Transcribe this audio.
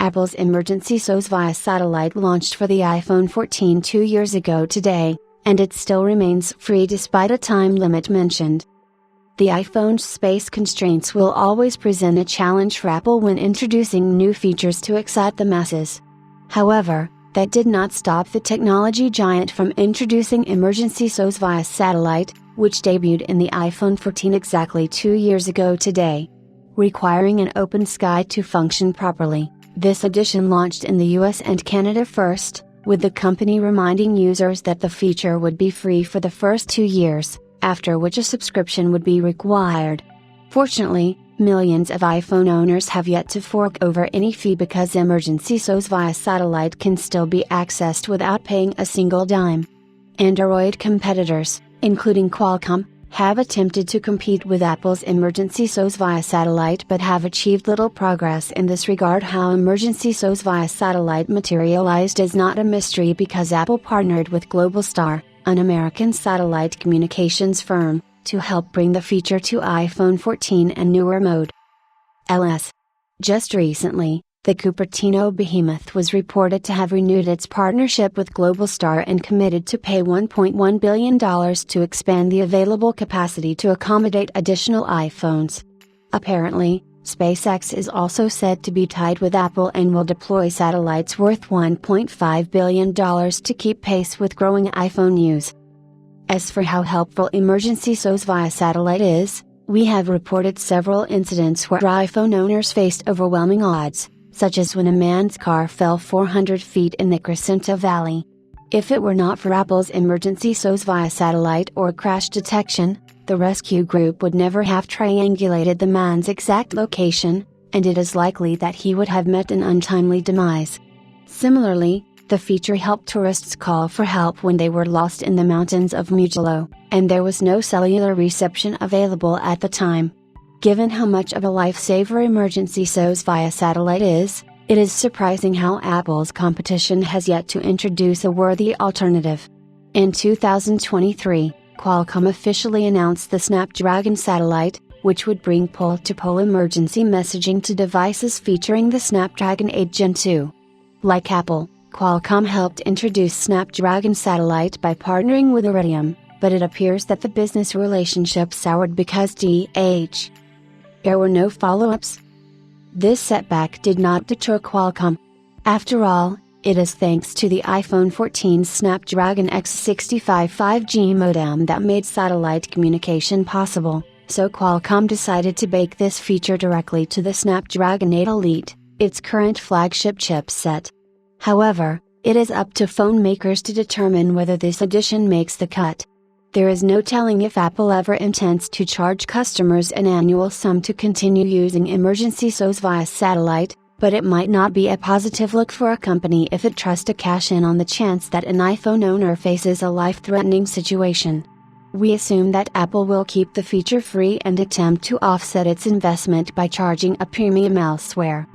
Apple's emergency SOS via satellite launched for the iPhone 14 2 years ago today, and it still remains free despite a time limit mentioned. The iPhone's space constraints will always present a challenge for Apple when introducing new features to excite the masses. However, that did not stop the technology giant from introducing emergency SOS via satellite, which debuted in the iPhone 14 exactly 2 years ago today. Requiring an open sky to function properly, this edition launched in the US and Canada first, with the company reminding users that the feature would be free for the first 2 years, after which a subscription would be required. Fortunately, millions of iPhone owners have yet to fork over any fee because emergency SOS via satellite can still be accessed without paying a single dime. Android competitors, including Qualcomm, have attempted to compete with Apple's emergency SOS via satellite but have achieved little progress in this regard. How emergency SOS via satellite materialized is not a mystery because Apple partnered with Globalstar, an American satellite communications firm, to help bring the feature to iPhone 14 and newer models. Just recently, the Cupertino behemoth was reported to have renewed its partnership with Globalstar and committed to pay $1.1 billion to expand the available capacity to accommodate additional iPhones. Apparently, SpaceX is also said to be tied with Apple and will deploy satellites worth $1.5 billion to keep pace with growing iPhone use. As for how helpful emergency SOS via satellite is, we have reported several incidents where iPhone owners faced overwhelming odds, such as when a man's car fell 400 feet in the Crescenta Valley. If it were not for Apple's emergency SOS via satellite or crash detection, the rescue group would never have triangulated the man's exact location, and it is likely that he would have met an untimely demise. Similarly, the feature helped tourists call for help when they were lost in the mountains of Mugello, and there was no cellular reception available at the time. Given how much of a lifesaver emergency SOS via satellite is, it is surprising how Apple's competition has yet to introduce a worthy alternative. In 2023, Qualcomm officially announced the Snapdragon satellite, which would bring pole-to-pole emergency messaging to devices featuring the Snapdragon 8 Gen 2. Like Apple, Qualcomm helped introduce Snapdragon satellite by partnering with Iridium, but it appears that the business relationship soured because there were no follow-ups. This setback did not deter Qualcomm. After all, it is thanks to the iPhone 14's Snapdragon X65 5G modem that made satellite communication possible, so Qualcomm decided to bake this feature directly to the Snapdragon 8 Elite, its current flagship chipset. However, it is up to phone makers to determine whether this addition makes the cut. There is no telling if Apple ever intends to charge customers an annual sum to continue using emergency SOS via satellite, but it might not be a positive look for a company if it trusts to cash in on the chance that an iPhone owner faces a life-threatening situation. We assume that Apple will keep the feature free and attempt to offset its investment by charging a premium elsewhere.